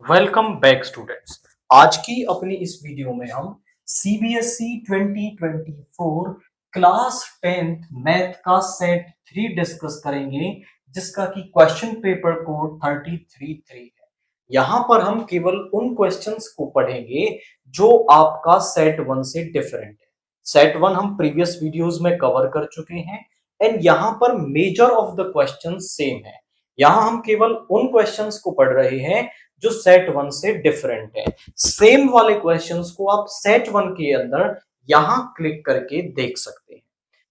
Welcome back students. आज की अपनी इस वीडियो में हम सीबीएसई 2024 क्लास 10th मैथ का सेट 3 डिस्कस करेंगे, जिसका कि क्वेश्चन पेपर कोड 33 है। यहां पर हम केवल उन क्वेश्चंस को पढ़ेंगे जो आपका सेट 1 से डिफरेंट है। सेट 1 हम प्रीवियस वीडियोस में कवर कर चुके हैं एंड यहां पर measure of the questions same है। यहां हम केवल उन क्वेश्चंस को पढ़ रहे हैं जो सेट 1 से डिफरेंट है। सेम वाले क्वेश्चंस को आप सेट 1 के अंदर यहां क्लिक करके देख सकते हैं।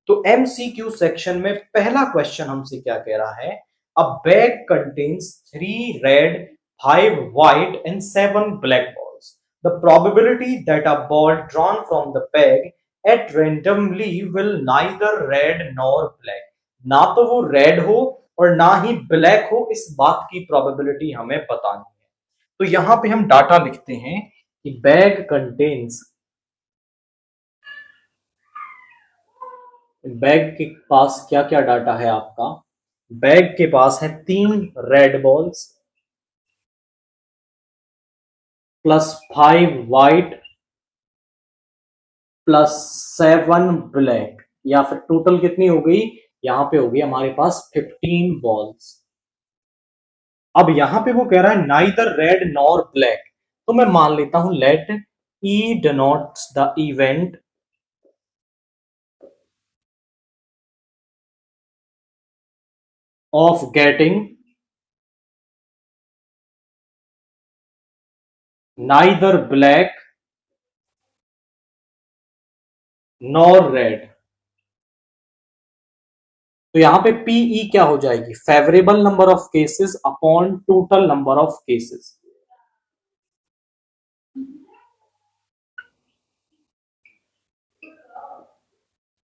तो एमसीक्यू सेक्शन में पहला क्वेश्चन हमसे क्या कह रहा है? A bag contains 3 red 5 white and 7 black balls. The probability that a ball drawn from the bag at randomly will neither red nor black. ना तो वो रेड हो और ना ही ब्लैक हो, इस बात की प्रोबेबिलिटी हमें बतानी है। तो यहां पे हम डाटा लिखते हैं कि बैग कंटेन्स, बैग के पास क्या क्या डाटा है आपका? बैग के पास है 3 red balls plus 5 white plus 7 black, या फिर टोटल कितनी हो गई? यहां पे हो गई हमारे पास 15 बॉल्स। अब यहां पे वो कह रहा है नाइदर रेड नॉर ब्लैक, तो मैं मान लेता हूं let E denotes the event of getting neither black nor red। तो यहां पे पीई क्या हो जाएगी? Favourable number of cases upon total number of cases.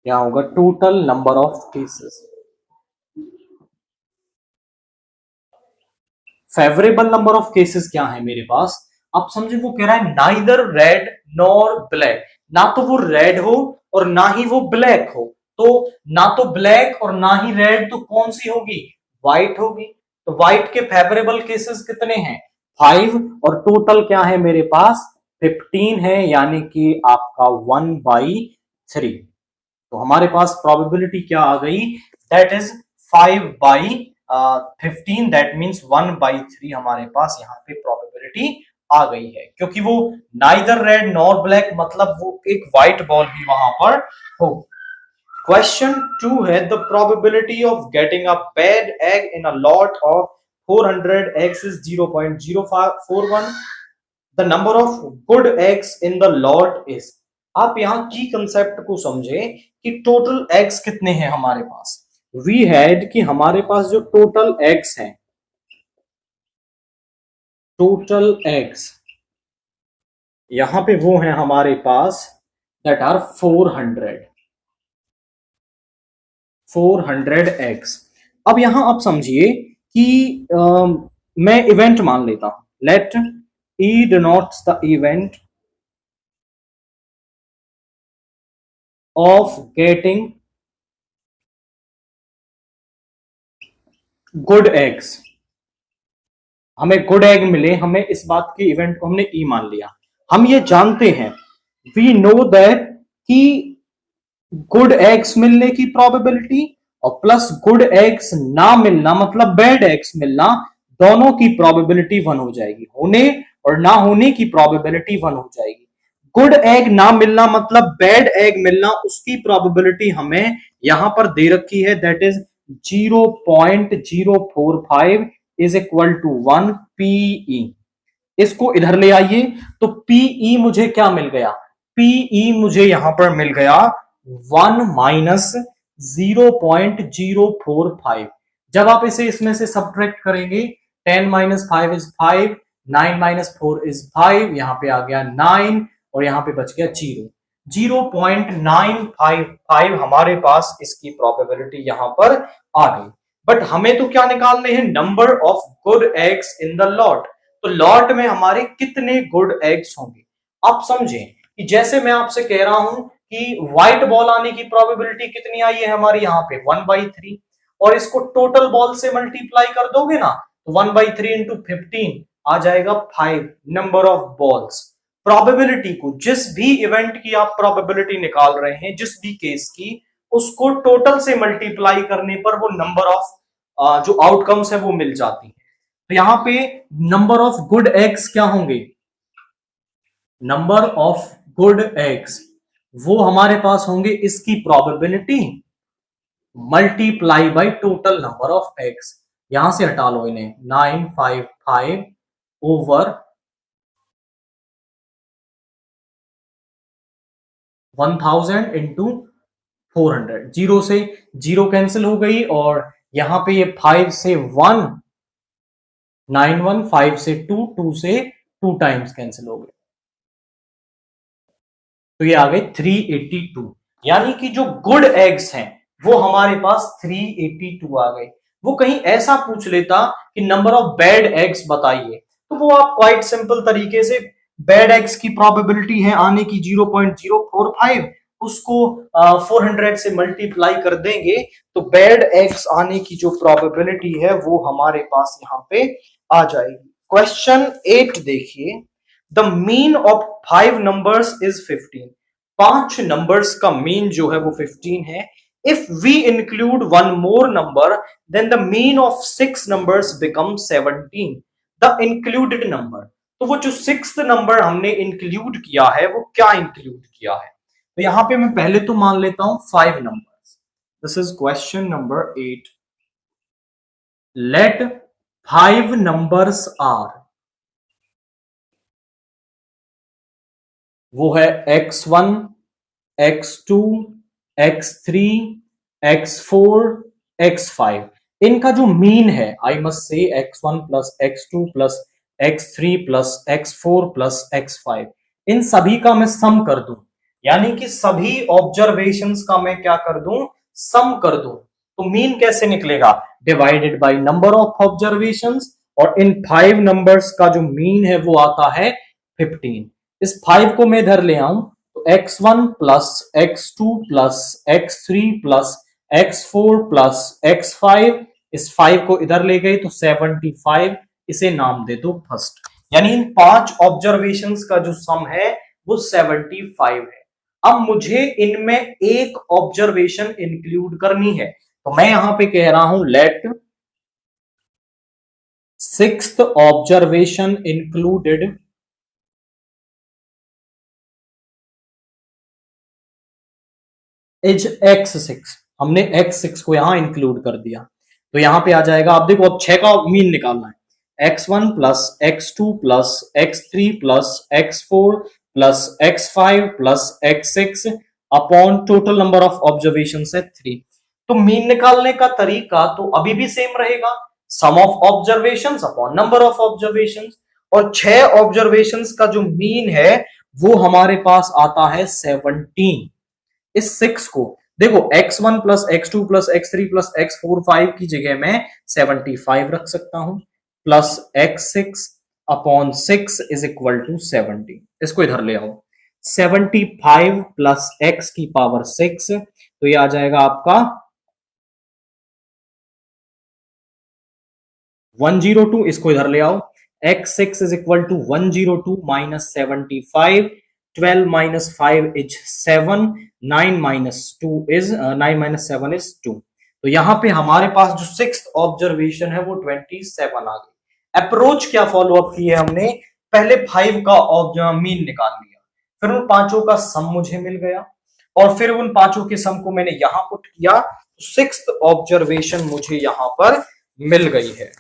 क्या होगा? Total number of cases. Favourable number of cases क्या है मेरे पास? आप समझे, वो कह रहा है नाइदर रेड नॉर ब्लैक, ना तो वो रेड हो और ना ही वो ब्लैक हो। तो ना तो ब्लैक और ना ही रेड, तो कौन सी होगी? व्हाइट होगी। तो व्हाइट के फेवरेबल केसेस कितने हैं? 5, और टोटल क्या है मेरे पास? 15 है, यानी कि आपका 1/3। तो हमारे पास प्रोबेबिलिटी क्या आ गई? दैट इज 5/15, दैट मीन्स 1/3 हमारे पास यहाँ पे प्रोबेबिलिटी आ गई है, क्योंकि वो नाइदर रेड नॉर ब्लैक, मतलब वो एक व्हाइट बॉल भी वहां पर हो। क्वेश्चन 2 है the probability of getting a paid egg in a lot of 400 eggs is 0.041। The number of good eggs in the lot is. आप यहां की कंसेप्ट को समझे कि टोटल एग्स कितने हैं हमारे पास। वी हैड कि हमारे पास जो टोटल एग्स हैं, टोटल एग्स यहां पे वो हैं हमारे पास दैट आर 400 एग्स। अब यहां आप समझिए कि मैं इवेंट मान लेता हूं। Let E denotes the event of getting good eggs. हमें गुड एग मिले, हमें इस बात के इवेंट को हमने ई मान लिया। हम ये जानते हैं, वी नो दैट कि गुड एग्स मिलने की प्रोबेबिलिटी और प्लस गुड एग्स ना मिलना मतलब बैड एग्स मिलना, दोनों की प्रोबेबिलिटी 1 हो जाएगी। होने और ना होने की प्रोबेबिलिटी 1 हो जाएगी। गुड एग ना मिलना मतलब बैड एग मिलना, उसकी प्रोबेबिलिटी हमें यहां पर दे रखी है, that is 0.045 is equal to 1 PE. इसको इधर ले आइए, तो पीई मुझे क्या मिल गया? पीई मुझे यहां पर मिल गया 1 माइनस 0.045। जब आप इसे इसमें से सब्ट्रैक्ट करेंगे, 10 माइनस 5 इज 5, 9 माइनस 4 इज 5, यहां पे आ गया 9 और यहां पे बच गया 0.955 हमारे पास इसकी प्रोबेबिलिटी यहां पर आ गई। बट हमें तो क्या निकालने हैं? Number of good eggs in the lot. तो लॉट में हमारे कितने गुड एग्स होंगे? आप समझें कि जैसे मैं आपसे कह रहा हूं कि व्हाइट बॉल आने की प्रोबेबिलिटी कितनी आई है हमारी यहाँ पे? 1/3, और इसको टोटल बॉल से मल्टीप्लाई कर दोगे ना, तो 1/3 इंटू 15 आ जाएगा 5 नंबर ऑफ बॉल्स। प्रोबेबिलिटी को, जिस भी इवेंट की आप प्रोबेबिलिटी निकाल रहे हैं, जिस भी केस की, उसको टोटल से मल्टीप्लाई करने पर वो नंबर ऑफ जो आउटकम्स है वो मिल जाती है। तो यहां पे नंबर ऑफ गुड एग्स क्या होंगे, नंबर ऑफ गुड एग्स वो हमारे पास होंगे इसकी probability multiply by total number of eggs. यहां से हटा लो इन्हें, 955 ओवर 1000 इंटू 400। जीरो से जीरो कैंसिल हो गई और यहां पे ये 5 से 1 91, 5 से 2, 2 से 2 टाइम्स कैंसिल हो गए, तो ये आ गए 382। यानी कि जो गुड एग्स हैं वो हमारे पास 382 आ गए। वो कहीं ऐसा पूछ लेता कि नंबर ऑफ बैड एग्स बताइए, तो वो आप क्वाइट सिंपल तरीके से बैड एग्स की प्रोबेबिलिटी है आने की 0.045, उसको 400 से मल्टीप्लाई कर देंगे तो बैड एग्स आने की जो प्रोबेबिलिटी है वो हमारे पास यहाँ पे आ जाएगी। क्वेश्चन 8 देखिए, the mean of 5 numbers is 15। 5 numbers का मीन जो है वो 15 है। If we include one more number then the mean of 6 numbers become 17। The included number, तो वो जो 6th नंबर हमने इंक्लूड किया है वो क्या इंक्लूड किया है, तो यहां पे मैं पहले तो मान लेता हूं 5 numbers. This is question number 8। Let 5 numbers are, वो है x1, x2, x3, x4, x5। इनका जो मीन है, I must say x1 plus x2 plus x3 plus x4 plus x5, इन सभी का मैं सम कर दूं, यानी कि सभी ऑब्जर्वेशंस का मैं क्या कर दूं, सम कर दूं, तो मीन कैसे निकलेगा, divided by number of observations, और इन 5 नंबर्स का जो मीन है वो आता है 15। इस 5 को मैं इधर ले आऊं तो x1 plus x2 plus x3 plus x4 plus x5, इस 5 को इधर ले गए तो 75, इसे नाम दे दो फर्स्ट। यानी इन 5 ऑब्जर्वेशंस का जो सम है वो 75 है। अब मुझे इनमें एक ऑब्जर्वेशन इंक्लूड करनी है, तो मैं यहां पे कह रहा हूं late 6th observation included is x6। हमने x6 को यहां इंक्लूड कर दिया, तो यहां पे आ जाएगा, आप देखो अब 6 का मीन निकालना है, x1 plus x2 plus x3 plus x4 plus x5 plus x6 upon total number of observation है 3। तो मीन निकालने का तरीका तो अभी भी सेम रहेगा, sum of observations upon number of observations, और 6 ऑब्जर्वेशंस का जो मीन है वो हमारे पास आता है 17। इस 6 को देखो x1 plus x2 plus x3 plus x4 5 की जगह मैं 75 रख सकता हूं, plus x6 upon 6 is equal to 70। इसको इधर ले आओ, 75 प्लस x की पावर 6, तो ये आ जाएगा आपका 102। इसको इधर ले आओ, x6 is equal to 102 minus 75, 12 minus 5 is 7, 9 minus 2 is 9 minus 7 is 2। तो यहां पे हमारे पास जो 6th ऑब्जर्वेशन है वो 27 आ गई। अप्रोच क्या फॉलो अप की है हमने, पहले 5 का मीन निकाल लिया, फिर उन पांचों का सम मुझे मिल गया, और फिर उन पांचों के सम को मैंने यहां पुट किया, तो 6th ऑब्जर्वेशन मुझे यहां पर मिल गई है।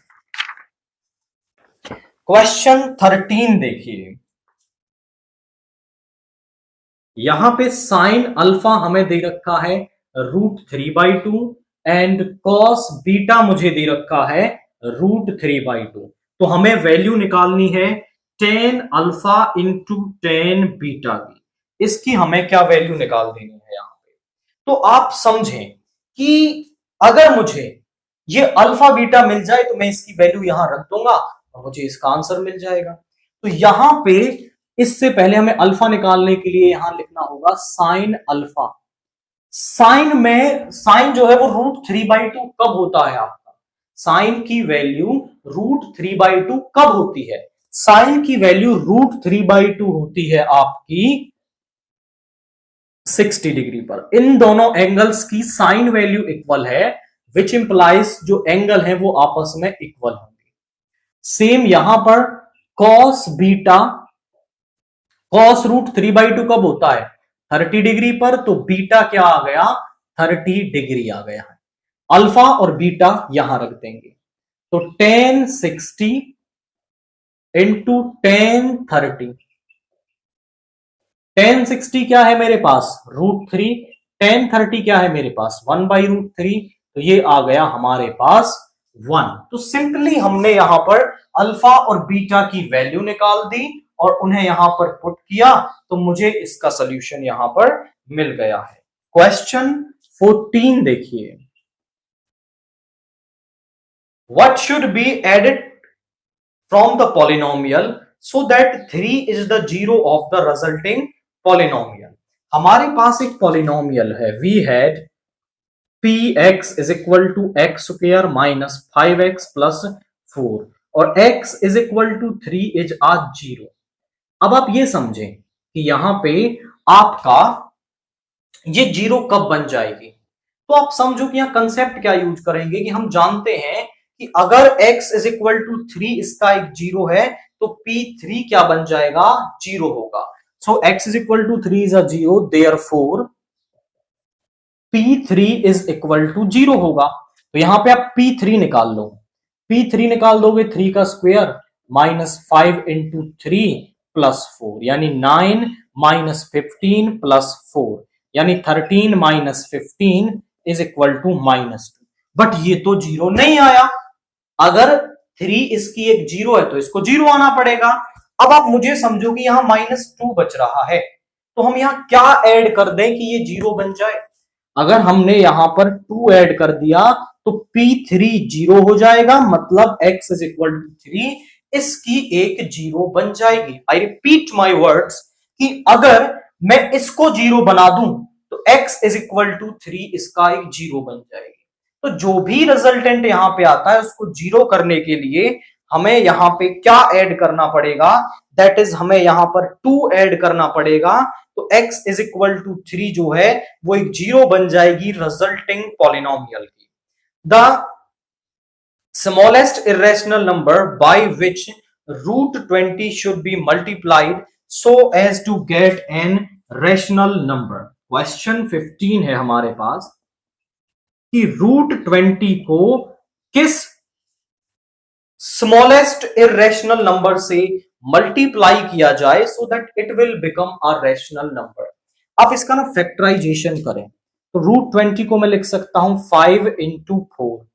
क्वेश्चन 13 देखिए, यहां पे साइन अल्फा हमें दे रखा है √3/2 एंड कॉस बीटा मुझे दे रखा है √3/2। तो हमें वैल्यू निकालनी है tan alpha into tan beta की, इसकी हमें क्या वैल्यू निकाल देनी है यहां पे। तो आप समझें कि अगर मुझे ये अल्फा बीटा मिल जाए तो मैं इसकी वैल्यू यहां रख दूंगा और मुझे इसका आंसर मिल जाएगा। तो यहां पे इससे पहले हमें अल्फा निकालने के लिए यहां लिखना होगा साइन अल्फा। साइन जो है वो √3/2 कब होता है आपका, साइन की वैल्यू √3/2 कब होती है, साइन की वैल्यू √3/2 होती है आपकी 60 डिग्री पर। इन दोनों एंगल्स की साइन वैल्यू इक्वल है, विच इंप्लाइज जो एंगल है वो आपस में इक्वल होंगे। सेम यहां पर कॉस बीटा, कॉस √3/2 कब होता है 30 डिग्री पर, तो बीटा क्या आ गया 30 डिग्री आ गया है। अल्फा और बीटा यहां रख देंगे, तो tan 60 इंटू tan 30। tan 60 क्या है मेरे पास √3, tan 30 क्या है मेरे पास 1/√3, तो ये आ गया हमारे पास 1। तो सिंपली हमने यहां पर अल्फा और बीटा की वैल्यू निकाल दी और उन्हें यहां पर पुट किया, तो मुझे इसका सोल्यूशन यहां पर मिल गया है। क्वेश्चन 14 देखिए, what should be added from the polynomial so that 3 is the zero of the resulting polynomial. हमारे पास एक पॉलिनोमियल है, we had px is equal to x square minus 5x plus 4 और x is equal to 3 is a zero. अब आप ये समझें कि यहां पे आपका ये जीरो कब बन जाएगी, तो आप समझो कि यहां कंसेप्ट क्या यूज करेंगे कि हम जानते हैं कि अगर x इज इक्वल टू 3 इसका एक जीरो है तो p3 क्या बन जाएगा जीरो होगा। So x is equal to 3 is a zero, therefore p3 is equal to zero होगा। तो यहां पे आप p3 निकाल लो, p3 निकाल दोगे 3 का स्क्वायर माइनस 5 इंटू 3 प्लस 4 यानी 9 माइनस 15 प्लस 4 यानी 13 minus 15 is equal to -2। But ये तो जीरो नहीं आया, अगर 3 इसकी एक जीरो है तो इसको जीरो आना पड़ेगा। अब आप मुझे समझो कि यहां -2 बच रहा है, तो हम यहां क्या ऐड कर दें कि ये जीरो बन जाए। अगर हमने यहां पर 2 ऐड कर दिया तो p3 जीरो हो जाएगा, मतलब x इज इक्वल टू 3 इसकी एक जीरो बन जाएगी। आई रिपीट माई वर्ड्स कि अगर मैं इसको जीरो बना दूं तो x इज इक्वल टू 3 इसका एक जीरो बन जाएगी। तो जो भी रिजल्टेंट यहां पे आता है उसको जीरो करने के लिए हमें यहां पे क्या ऐड करना पड़ेगा, दैट इज हमें यहां पर 2 ऐड करना पड़ेगा। तो x इज इक्वल टू 3 जो है वो एक जीरो बन जाएगी रिजल्टिंग पॉलिनोमियल की। The smallest irrational number by which √20 should be multiplied so as to get an rational number. Question 15 है हमारे पास कि √20 को किस स्मॉलेस्ट इरेशनल नंबर से मल्टीप्लाई किया जाए so that it will become a rational number. आप इसका ना फैक्टराइजेशन करें तो √20 को मैं लिख सकता हूं 5 इंटू 4,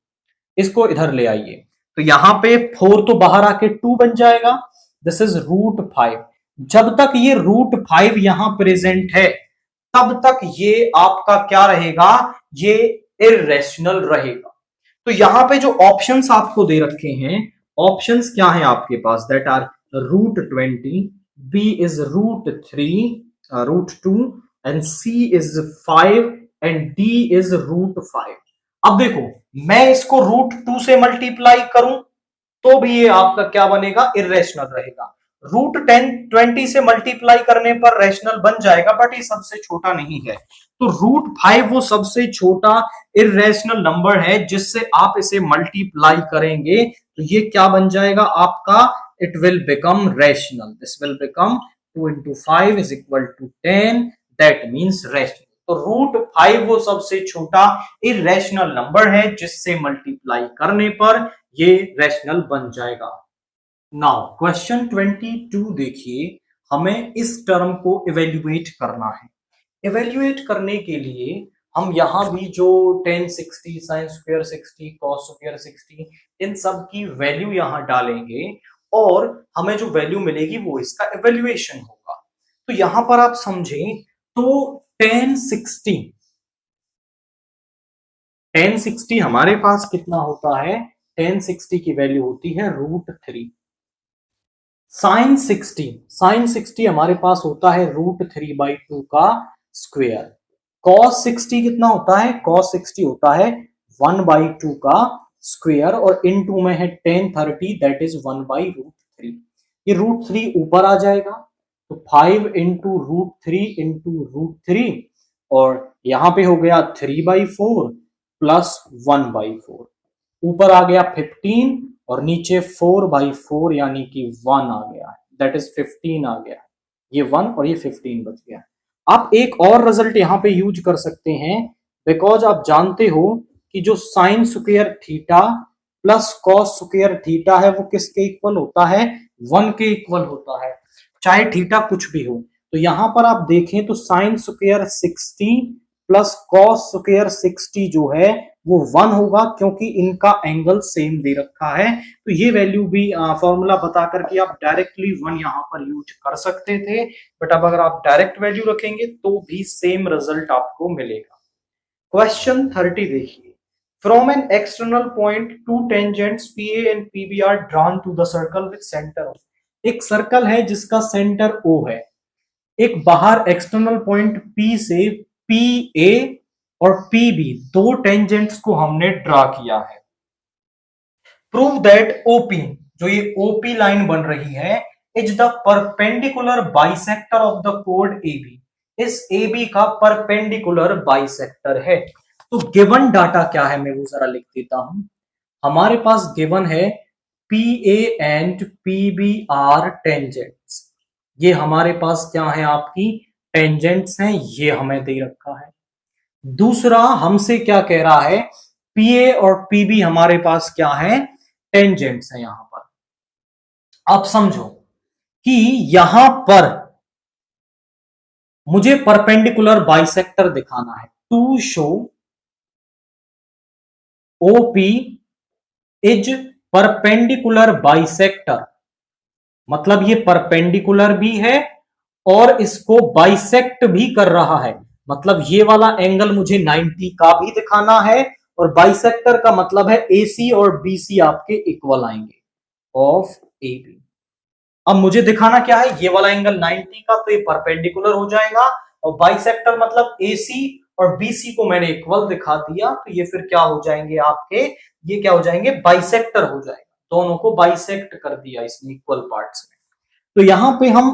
इसको इधर ले आइए तो यहां पे 4 तो बाहर आके 2 बन जाएगा, दिस इज √5। जब तक ये √5 यहां प्रेजेंट है तब तक ये आपका क्या रहेगा, ये इरेशनल रहेगा। तो यहां पे जो ऑप्शंस आपको दे रखे हैं, ऑप्शंस क्या है आपके पास, that are √20, B is √2 and C is 5 and D is √5। अब देखो मैं इसको √2 से मल्टीप्लाई करूं तो भी ये आपका क्या बनेगा इरेशनल रहेगा। √20 से मल्टीप्लाई करने पर रैशनल बन जाएगा, बट ये सबसे छोटा नहीं है। तो √5 वो सबसे छोटा इरेशनल नंबर है जिससे आप इसे मल्टीप्लाई करेंगे तो ये क्या बन जाएगा आपका, it will become rational. This will become 2 into 5 is equal to 10, that means rational. तो √5 वो सबसे छोटा इरेशनल नंबर है जिससे मल्टीप्लाई करने पर ये रैशनल बन जाएगा। नाउ क्वेश्चन 22 देखिए, हमें इस टर्म को इवेल्युएट करना है। इवेल्युएट करने के लिए हम यहां भी जो tan 60 sin square 60 cos square 60 इन सब की वैल्यू यहां डालेंगे और हमें जो वैल्यू मिलेगी वो इसका इवेल्युएशन होगा। तो यहां पर आप समझें तो tan 60 हमारे पास कितना होता है, tan 60 की वैल्यू होती है √3। sin 60 हमारे पास होता है √3/2 का स्क्वायर। cos 60 कितना होता है, cos 60 होता है 1/2 का स्क्वायर और इनटू में है tan 30 दैट इज 1/√3। ये √3 ऊपर आ जाएगा, तो 5 इंटू √3 इंटू √3, और यहां पे हो गया 3/4 प्लस 1/4, ऊपर आ गया 15 और नीचे 4/4 यानी कि 1 आ गया है, दैट इज 15 आ गया है। ये 1 और ये 15 बच गया। आप एक और रिजल्ट यहां पे यूज कर सकते हैं, बिकॉज आप जानते हो कि जो sign square theta plus cos square theta है वो किसके इक्वल होता है, 1 के इक्वल होता है, चाहे थीटा कुछ भी हो। तो यहां पर आप देखें तो sine square 60 plus cos square 60 जो है वो 1 होगा, क्योंकि इनका एंगल सेम दे रखा है। तो ये वैल्यू भी फॉर्मूला बता करके आप डायरेक्टली 1 यहां पर यूज कर सकते थे, बट अब अगर आप डायरेक्ट वैल्यू रखेंगे तो भी सेम रिजल्ट आपको मिलेगा। क्वेश्चन 30 देखिए, from an external point to tangents PA and PB are drawn to the circle with centre O। एक सर्कल है जिसका सेंटर O है, एक बाहर एक्सटर्नल पॉइंट P से PA और PB दो टेंजेंट्स को हमने ड्रा किया है। प्रूव दैट OP, जो ये OP लाइन बन रही है, is the perpendicular bisector of the code AB। इस AB का परपेंडिकुलर बाइसेक्टर है। तो गिवन डाटा क्या है मैं वो जरा लिख देता हूं। हमारे पास गिवन है PA and PB are tangents, ये हमारे पास क्या है आपकी टेंजेंट्स हैं, ये हमें दे रखा है। दूसरा हमसे क्या कह रहा है, PA और PB हमारे पास क्या है, टेंजेंट्स है। यहां पर आप समझो कि यहां पर मुझे परपेंडिकुलर बाइसेक्टर दिखाना है। To show OP is perpendicular bisector, मतलब ये परपेंडिकुलर भी है और इसको बाइसेक्ट भी कर रहा है, मतलब ये वाला एंगल मुझे 90 का भी दिखाना है, और बाइसेक्टर का मतलब है AC और BC आपके इक्वल आएंगे ऑफ AB। अब मुझे दिखाना क्या है, ये वाला एंगल 90 का, तो ये परपेंडिकुलर हो जाएगा, और बाइसेक्टर मतलब AC और BC को मैंने इक्वल दिखा दिया, तो ये फिर क्या हो जाएंगे आपके, ये क्या हो जाएंगे, बाइसेक्टर हो जाएगा। दोनों को बाइसेक्ट कर दिया इसने इक्वल पार्ट्स में। तो यहां पे हम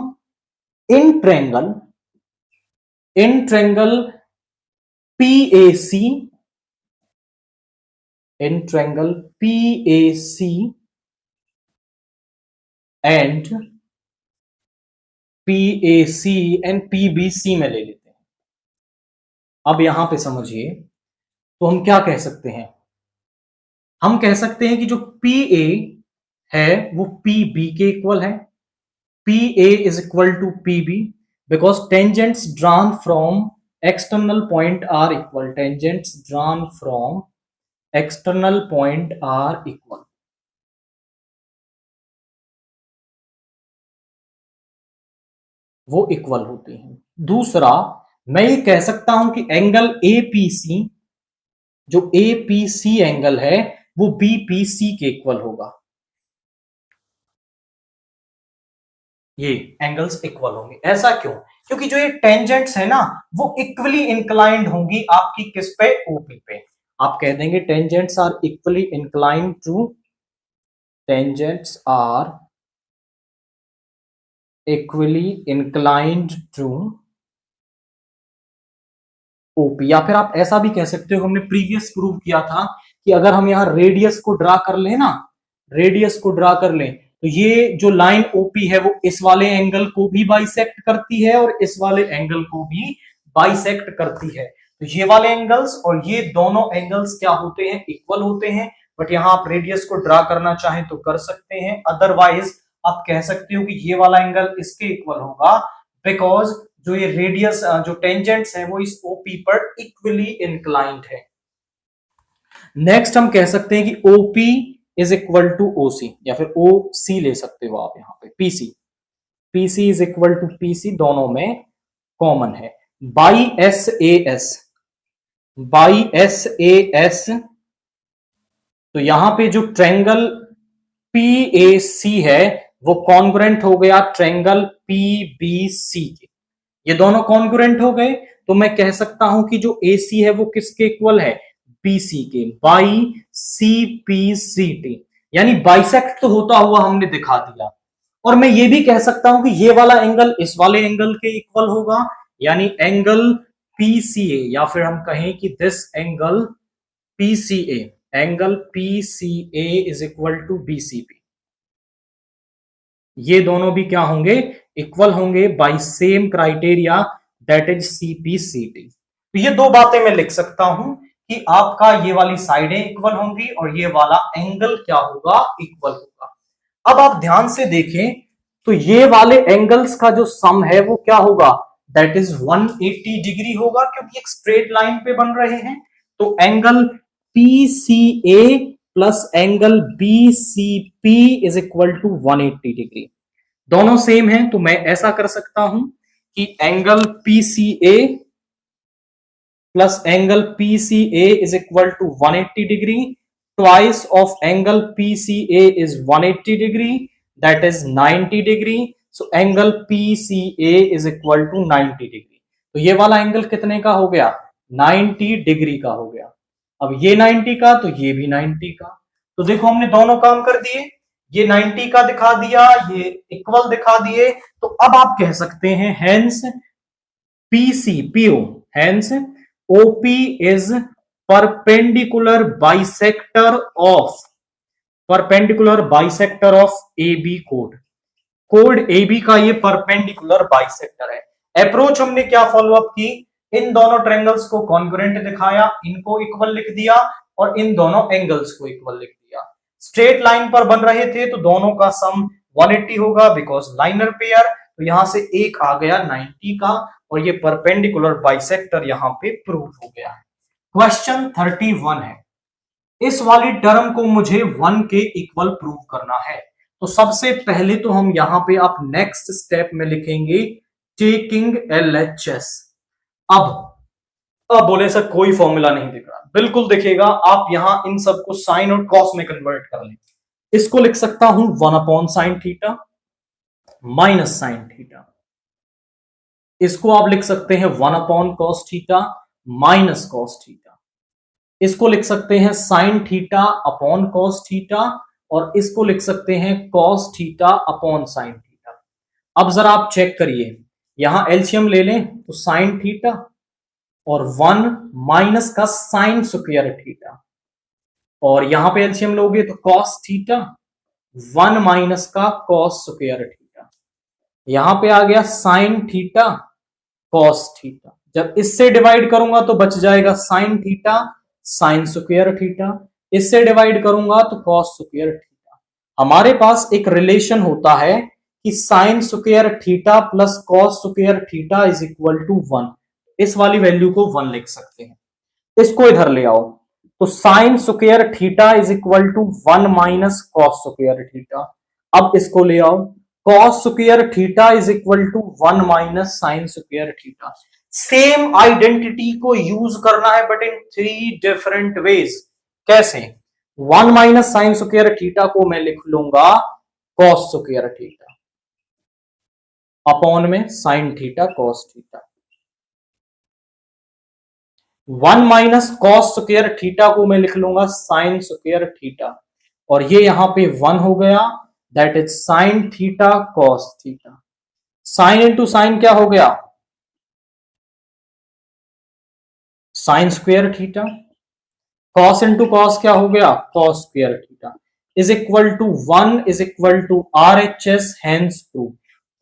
in triangle PAC, in triangle PAC and PBC में ले लेते हैं। अब यहां पे समझिए, तो हम क्या कह सकते हैं, हम कह सकते हैं कि जो PA है वो PB के इक्वल है, PA is equal to PB because tangents drawn from external point are equal, tangents drawn from external point are equal। वो इक्वल होते हैं। दूसरा मैं ये कह सकता हूं कि एंगल APC, जो APC एंगल है वो BPC के इक्वल होगा, ये एंगल्स इक्वल होंगे। ऐसा क्यों, क्योंकि जो ये टेंजेंट्स है ना वो इक्वली इंक्लाइंड होंगी आपकी किस पे, OP पे। आप कह देंगे tangents are equally inclined to, tangents are equally inclined to OP। या फिर आप ऐसा भी कह सकते हो, हमने प्रीवियस प्रूव किया था कि अगर हम यहां रेडियस को ड्रा कर लें ना, रेडियस को ड्रा कर लें, तो ये जो लाइन OP है वो इस वाले एंगल को भी बाइसेक्ट करती है और इस वाले एंगल को भी बाइसेक्ट करती है। तो ये वाले एंगल्स और ये दोनों एंगल्स क्या होते हैं, इक्वल होते हैं। बट यहां आप रेडियस को ड्रा करना चाहें तो कर सकते हैं, अदरवाइज आप कह सकते हो कि ये वाला एंगल इसके इक्वल होगा, बिकॉज जो ये रेडियस जो टेंजेंट्स है वो इस OP पर इक्वली इंक्लाइंड है। नेक्स्ट हम कह सकते हैं कि OP is equal to OC, या फिर OC ले सकते हो आप यहां पे, PC is equal to PC, दोनों में कॉमन है। बाई SAS, तो यहां पे जो ट्रेंगल PAC है वो कॉन्ग्रुएंट हो गया ट्रेंगल PBC के, ये दोनों कॉन्ग्रुएंट हो गए। तो मैं कह सकता हूं कि जो AC है वो किसके इक्वल है, BC के, बाई CPCT, यानी बाइसेक्ट तो होता हुआ हमने दिखा दिया। और मैं ये भी कह सकता हूं कि ये वाला एंगल इस वाले एंगल के इक्वल होगा, यानी एंगल पीसीए, या फिर हम कहें कि this angle PCA, angle PCA is equal to BCP. ये दोनों भी क्या होंगे, इक्वल होंगे by same criteria, that is CPCT. तो ये दो बातें मैं लिख सकता हूं कि आपका ये वाली साइडें इक्वल होंगी और ये वाला एंगल क्या होगा, इक्वल होगा। अब आप ध्यान से देखें तो ये वाले एंगल्स का जो सम है वो क्या होगा, दैट इज 180 डिग्री होगा, क्योंकि एक स्ट्रेट लाइन पे बन रहे हैं। तो angle PCA plus angle BCP is equal to 180 degree. दोनों सेम हैं, तो मैं ऐसा कर सकता हूं कि angle PCA plus angle PCA is equal to 180 degree. Twice of angle PCA is 180 degree, that is 90 degree. So angle PCA is equal to 90 degree. तो ये वाला एंगल कितने का हो गया, 90 डिग्री का हो गया। अब ये 90 का तो ये भी 90 का। तो देखो हमने दोनों काम कर दिए, ये 90 का दिखा दिया, ये इक्वल दिखा दिए। तो अब आप कह सकते हैं hence PO, hence OP is perpendicular bisector of AB chord। Code AB का ये परपेंडिकुलर बाइसेक्टर है। अप्रोच हमने क्या फॉलो अप की, इन दोनों ट्रायंगल्स को कॉन्ग्रुएंट दिखाया, इनको इक्वल लिख दिया और इन दोनों एंगल्स को इक्वल लिख दिया। स्ट्रेट लाइन पर बन रहे थे तो दोनों का सम 180 होगा बिकॉज लाइनर पेयर। तो यहां से एक आ गया 90 का और ये परपेंडिकुलर बाइसेक्टर यहां पे प्रूव हो गया है। क्वेश्चन 31 है, इस वाली टर्म को मुझे 1 के इक्वल प्रूव करना है। तो सबसे पहले तो हम यहां पे आप नेक्स्ट स्टेप में लिखेंगे टेकिंग LHS। अब बोले सर कोई फॉर्मूला नहीं दिख रहा, बिल्कुल दिखेगा। आप यहां इन सबको साइन और कॉस में कन्वर्ट कर लें। इसको लिख सकता हूं 1 upon sine theta minus sine theta. इसको आप लिख सकते हैं 1 upon cos theta minus cos theta. इसको लिख सकते हैं sine theta upon cos theta और इसको लिख सकते हैं cos theta upon sine theta. अब जरा आप चेक करिए, यहां एलसीएम ले लें तो साइन थीटा और 1 माइनस का साइन स्क्वायर थीटा, और यहां पे एलसीएम लोगे तो कॉस थीटा 1 माइनस का कॉस स्क्वायर थीटा। यहां पे आ गया साइन थीटा कॉस थीटा। जब इससे डिवाइड करूंगा तो बच जाएगा sine theta sine square theta, इससे डिवाइड करूंगा तो कॉस स्क्वायर थीटा। हमारे पास एक रिलेशन होता है कि sine square theta plus cos square theta is equal to 1। इस वाली वैल्यू को 1 लिख सकते हैं। इसको इधर ले आओ तो sine square theta is equal to 1 minus cos square theta. अब इसको ले आओ, cos square theta is equal to 1 minus sine square theta. Same identity को यूज करना है बट इन 3 डिफरेंट वेज। कैसे, 1 माइनस साइन स्क्वायर थीटा को मैं लिख लूंगा कॉस स्क्वायर थीटा अपॉन में sign theta cos theta. 1 minus cos square theta को मैं लिख लूंगा साइन स्क्वायर थीटा, और ये यहां पे 1 हो गया, that is sine theta cos theta. Sine into sine क्या हो गया, sine square theta. Cos into cos क्या हो गया, cos square theta is equal to 1 is equal to RHS, hence prove.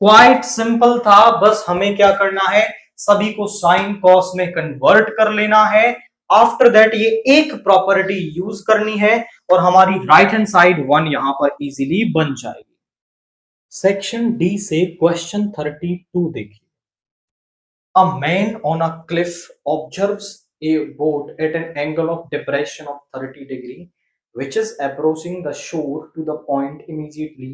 Quite simple था, बस हमें क्या करना है, सभी को साइन कॉस में कन्वर्ट कर लेना है। आफ्टर दैट ये एक प्रॉपर्टी यूज करनी है और हमारी राइट हैंड साइड 1 यहां पर इजीली बन जाएगी। सेक्शन डी से क्वेश्चन 32 देखिए। A man on a cliff observes a boat at an angle of depression of 30 degree, which is approaching the shore to the point immediately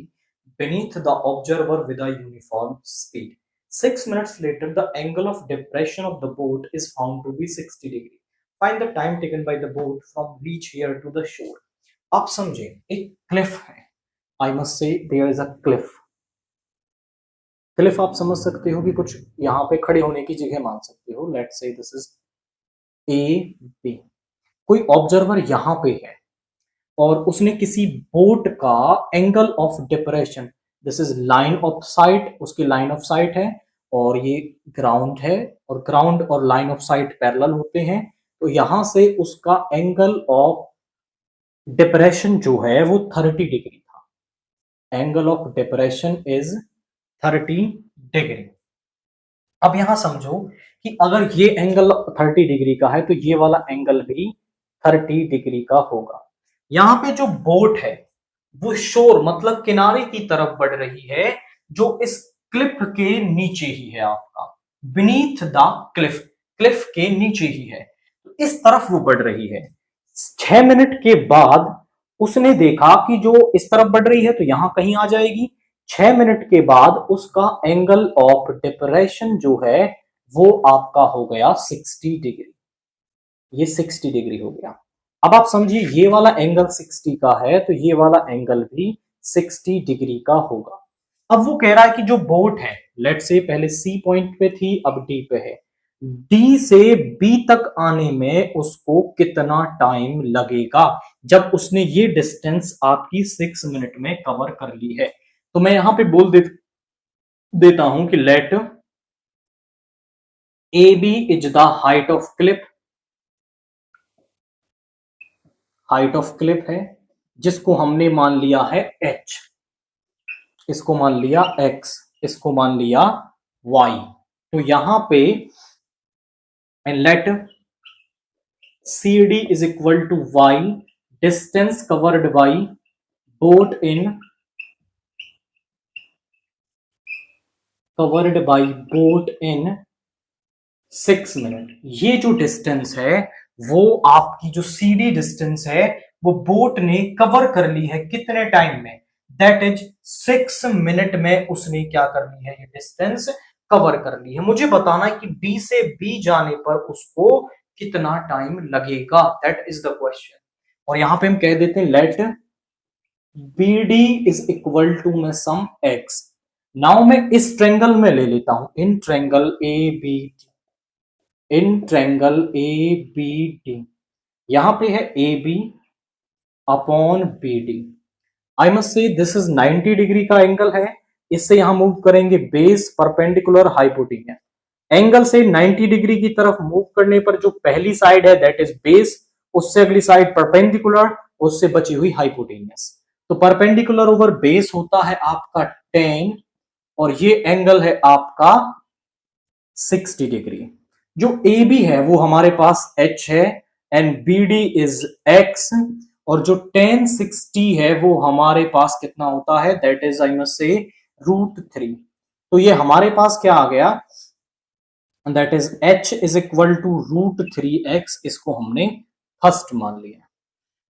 beneath the observer with a uniform speed. 6 minutes later, the angle of depression of the boat is found to be 60 degree. Find the time taken by the boat from beach here to the shore. आप समझे, एक cliff है, I must say there is a cliff. Cliff आप समझ सकते हो कि कुछ यहां पे खड़े होने की जगह मान सकते हो। Let's say this is A B. कोई ऑब्जर्वर यहां पे है और उसने किसी बोट का angle of depression, this is line of sight, उसकी लाइन ऑफ साइट है, और ये ग्राउंड है, और ग्राउंड और लाइन ऑफ साइट पैरेलल होते हैं, तो यहां से उसका एंगल ऑफ डिप्रेशन जो है वो 30 डिग्री था। Angle of depression is 30 degree. अब यहां समझो कि अगर ये एंगल 30 डिग्री का है तो ये वाला एंगल भी 30 डिग्री का होगा। यहां पे जो बोट है वो शोर मतलब किनारे की तरफ बढ़ रही है, जो इस क्लिफ के नीचे ही है, आपका बीनीथ द क्लिफ, क्लिफ के नीचे ही है, तो इस तरफ वो बढ़ रही है। 6 मिनट के बाद उसने देखा कि जो इस तरफ बढ़ रही है तो यहां कहीं आ जाएगी। 6 मिनट के बाद उसका एंगल ऑफ डिप्रेशन जो है वो आपका हो गया 60 डिग्री। ये 60 डिग्री हो गया। अब आप समझिए ये वाला एंगल 60 का है तो ये वाला एंगल भी 60 डिग्री का होगा। अब वो कह रहा है कि जो बोट है, लेट से पहले सी पॉइंट पे थी, अब डी पे है, डी से बी तक आने में उसको कितना टाइम लगेगा जब उसने ये डिस्टेंस आपकी 6 मिनट में कवर कर ली है। तो मैं यहां पे बोल देता हूं कि let A B is the height of clip, height of clip है जिसको हमने मान लिया है h, इसको मान लिया x, इसको मान लिया y। तो यहां पे let CD is equal to y, distance covered by boat in, covered by boat in 6 minute. ये जो डिस्टेंस है वो आपकी जो CD डिस्टेंस है वो बोट ने कवर कर ली है कितने टाइम में, दैट इज 6 मिनट में उसने क्या कर ली है, ये डिस्टेंस कवर कर ली है। मुझे बताना है कि B से B जाने पर उसको कितना टाइम लगेगा, दैट इज द क्वेश्चन। और यहां पे हम कह देते हैं let BD is equal to में सम x। नाउ मैं इस ट्रेंगल में ले लेता हूं, in triangle ABD, in triangle ABD, यहां पे है AB upon BD। I must say this is 90 degree का एंगल है, इससे यहां मूव करेंगे बेस परपेंडिकुलर हाइपोटेन्यूस, एंगल से 90 डिग्री की तरफ मूव करने पर जो पहली साइड है दैट इज बेस, उससे अगली साइड परपेंडिकुलर, उससे बची हुई हाइपोटेन्यूस। तो परपेंडिकुलर ओवर बेस होता है आपका 10 और ये एंगल है आपका 60 डिग्री। जो ए बी है वो हमारे पास h है and B D is x, और जो tan 60 है वो हमारे पास कितना होता है, that is I must say √3। तो ये हमारे पास क्या आ गया, that is h is equal to √3x, इसको हमने फर्स्ट मान लिया।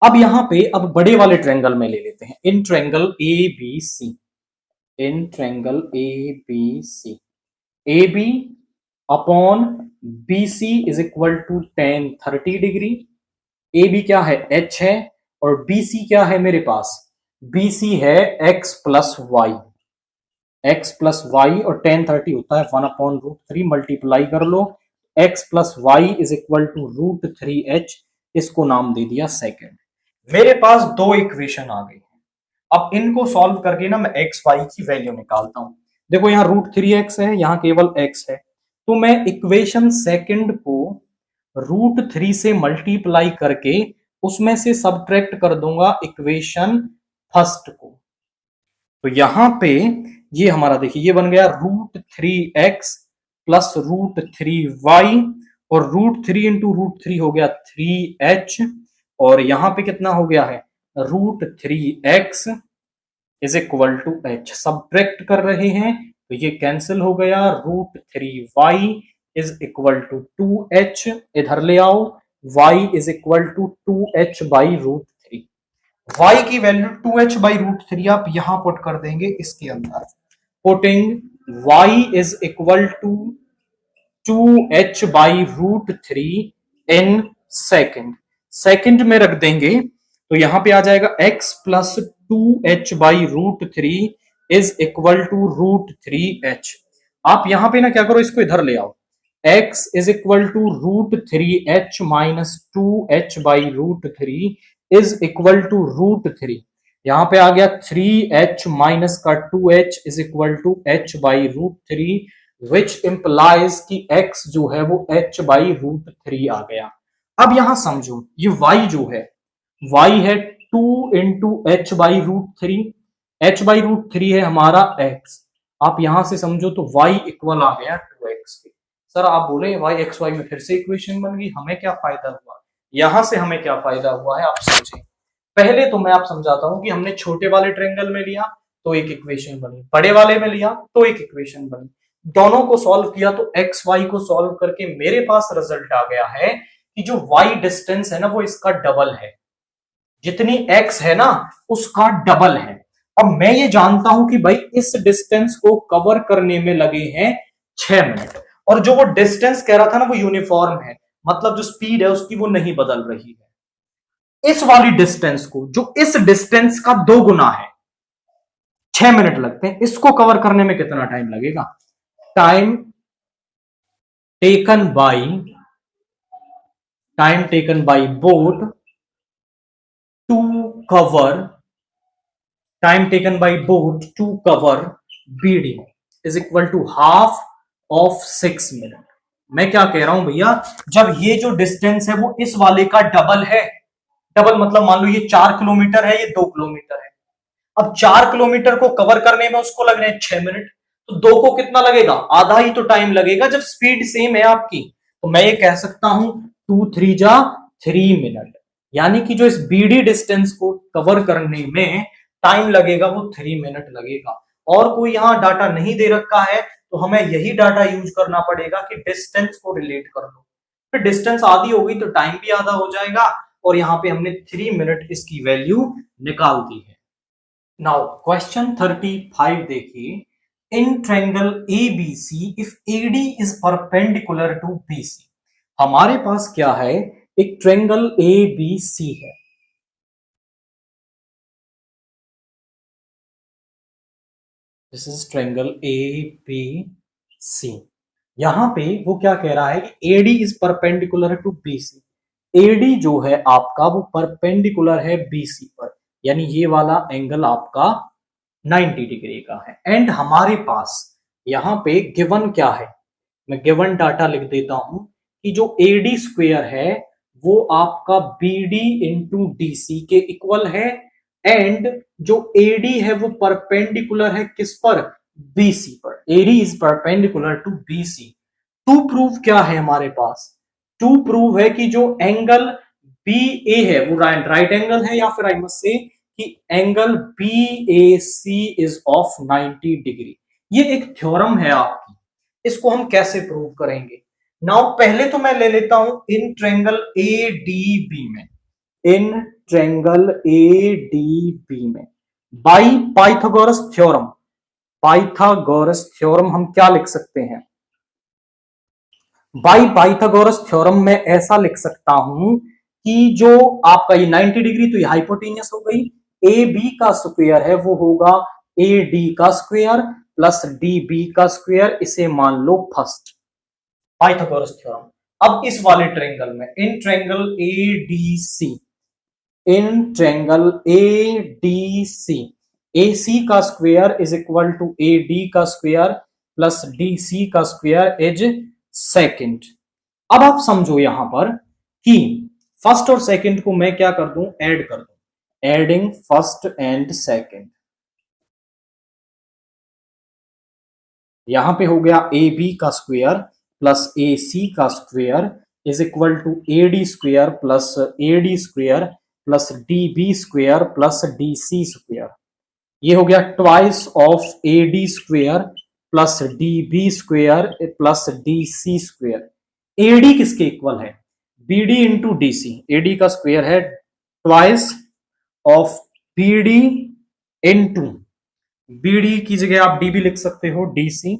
अब यहां पे अब बड़े वाले ट्रायंगल में ले लेते हैं, in triangle A B C, in triangle A B C, A B upon B C is equal to tan 30 degree. A B क्या है, h है, और बी सी क्या है मेरे पास, बी सी है x plus y, x plus y, और tan 30 होता है 1/√3, मल्टीप्लाई कर लो, x plus y is equal to √3h, इसको नाम दे दिया सेकेंड। मेरे पास दो इक्वेशन आ गई। अब इनको सॉल्व करके ना मैं एक्स वाई की वैल्यू निकालता हूं। देखो यहाँ √3x है, यहाँ केवल x है, तो मैं इक्वेशन सेकंड को √3 से मल्टीप्लाई करके उसमें से सब्ट्रैक्ट कर दूंगा इक्वेशन फर्स्ट को। तो यहां पे ये हमारा देखिए ये बन गया √3x प्लस √3y, और √3 इंटू √3 हो गया 3h, और यहां पे कितना हो गया है, √3x is equal to h। Subtract कर रहे हैं तो ये कैंसिल हो गया, √3y is equal to 2h, इधर ले आओ, y is equal to 2h by √3। y की वैल्यू 2h बाई √3 आप यहां पुट कर देंगे इसके अंदर, putting y is equal to 2h by √3 in second, second में रख देंगे तो यहां पे आ जाएगा x plus 2h by √3 is equal to √3h। आप यहां पे ना क्या करो, इसको इधर ले आओ, x is equal to √3h minus 2h by √3 is equal to √3। यहां पे आ गया 3h माइनस का 2h is equal to h/√3 which implies कि x जो है वो h/√3 आ गया। अब यहां समझो ये y जो है y है 2 इंटू h/√3, h/√3 है हमारा x। आप यहां से समझो तो y इक्वल आ गया 2x के। सर आप बोले y एक्स वाई में फिर से इक्वेशन बन गई, हमें क्या फायदा हुआ? यहां से हमें क्या फायदा हुआ है आप समझें। पहले तो मैं आप समझाता हूं कि हमने छोटे वाले ट्रायंगल में लिया तो एक इक्वेशन बनी, बड़े वाले में लिया तो एक इक्वेशन बनी, दोनों को सॉल्व किया तो एक्स वाई को सॉल्व करके मेरे पास रिजल्ट आ गया है कि जो वाई डिस्टेंस है ना वो इसका डबल है, जितनी एक्स है ना उसका डबल है। अब मैं ये जानता हूं कि भाई इस डिस्टेंस को कवर करने में लगे हैं 6 मिनट, और जो वो डिस्टेंस कह रहा था ना वो यूनिफॉर्म है, मतलब जो स्पीड है उसकी वो नहीं बदल रही है। इस वाली डिस्टेंस को, जो इस डिस्टेंस का 2 गुना है, 6 मिनट लगते हैं, इसको कवर करने में कितना टाइम लगेगा? Time taken by boat to cover BD is equal to half of 6 minute. मैं क्या कह रहा हूं भैया, जब ये जो डिस्टेंस है वो इस वाले का डबल है, डबल मतलब मान लो ये 4 किलोमीटर है, ये 2 किलोमीटर है। अब 4 किलोमीटर को कवर करने में उसको लग रहे हैं 6 मिनट, तो 2 को कितना लगेगा? आधा ही तो टाइम लगेगा जब स्पीड सेम है आपकी। तो मैं ये कह सकता हूं 2 3 जा 3 मिनट, यानी कि जो इस बीडी डिस्टेंस को कवर करने में टाइम लगेगा वो 3 मिनट लगेगा। और कोई यहां डाटा नहीं दे रखा है तो हमें यही डाटा यूज करना पड़ेगा कि डिस्टेंस को रिलेट कर लो, फिर डिस्टेंस आधी हो गई तो टाइम भी आधा हो जाएगा, और यहां पे हमने 3 मिनट इसकी वैल्यू निकाल दी है। नाउ क्वेश्चन 35 देखिए, in triangle ABC if AD is perpendicular to BC। हमारे पास क्या है, एक ट्रायंगल ABC है, दिस इज ट्रायंगल ABC। यहां पे वो क्या कह रहा है कि AD is perpendicular to BC। AD जो है आपका वो परपेंडिकुलर है BC पर, यानी ये वाला एंगल आपका 90 डिग्री का है। एंड हमारे पास यहां पे गिवन क्या है, मैं गिवन डाटा लिख देता हूं कि जो AD स्क्वायर है वो आपका BD इंटू DC के इक्वल है, एंड जो AD है वो परपेंडिकुलर है किस पर? BC पर। AD is perpendicular to BC। To prove क्या है हमारे पास? टू प्रूव है कि जो एंगल BA है वो राइट एंगल है, या फिर आई मस्ट से कि angle BAC is of 90 degree. ये एक थ्योरम है आपकी, इसको हम कैसे प्रूव करेंगे? नाउ पहले तो मैं ले लेता हूं इन ट्रायंगल ADB में, इन ट्रायंगल ADB में बाई पाइथागोरस थ्योरम हम क्या लिख सकते हैं? बाई पाइथागोरस थ्योरम में ऐसा लिख सकता हूं कि जो आपका ये 90 डिग्री तो ये हाइपोटेनियस हो गई, ए बी का स्क्वायर है वो होगा AD का स्क्वायर प्लस DB का स्क्वायर, इसे मान लो फर्स्ट पाइथागोरस थ्योरम। अब इस वाले ट्रायंगल में इन ट्रायंगल ADC AC का square is equal to AD का स्क्वायर प्लस DC का स्क्वायर इज सेकंड। अब आप समझो यहां पर कि फर्स्ट और सेकंड को मैं क्या कर दूं, ऐड कर दूं, एडिंग फर्स्ट एंड सेकंड। यहां पे हो गया AB का स्क्वायर प्लस AC का square is equal to AD square plus AD square plus DB square plus DC square. ये हो गया twice of AD square plus DB square plus DC square. AD किसके इक्वल है? BD into DC। AD का square है twice of BD into, BD की जगह आप DB लिख सकते हो, DC,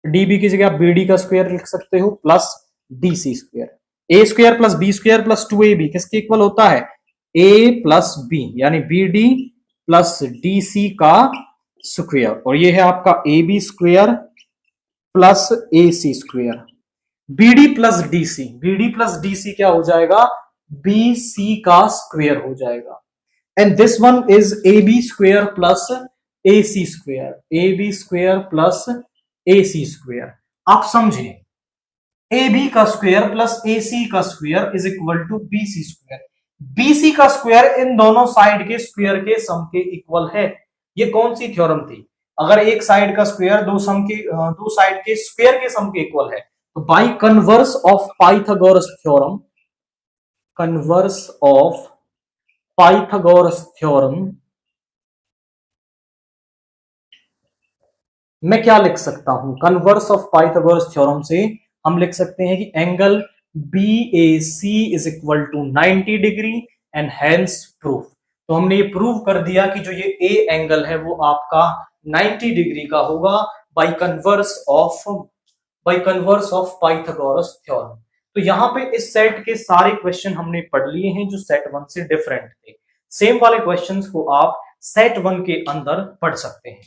DB की जगह आप BD का स्क्वायर लिख सकते हो plus DC square. A square plus B square plus 2AB किसके इक्वल होता है? A प्लस B, यानी BD प्लस DC का स्क्वायर, और ये है आपका AB square plus AC square. BD plus DC, BD plus DC क्या हो जाएगा? BC का स्क्वायर हो जाएगा। and this one is ab square plus ac square, ab square plus ac square। आप समझे, ab का स्क्वायर प्लस ac का square is equal to bc square. bc का स्क्वायर इन दोनों साइड के स्क्वायर के सम के इक्वल है। ये कौन सी थ्योरम थी? अगर एक साइड का स्क्वायर दो साइड के स्क्वायर के सम के इक्वल है तो by converse of Pythagoras theorem, converse of Pythagoras theorem मैं क्या लिख सकता हूं? कन्वर्स ऑफ पाइथागोरस थ्योरम से हम लिख सकते हैं कि angle BAC is equal to 90 degree and hence proof. तो हमने ये प्रूव कर दिया कि जो ये A एंगल है वो आपका 90 डिग्री का होगा by converse of Pythagoras theorem. तो यहाँ पे इस सेट के सारे क्वेश्चन हमने पढ़ लिए हैं जो सेट 1 से डिफरेंट थे। सेम वाले क्वेश्चंस को आप सेट 1 के अंदर पढ़ सकते हैं।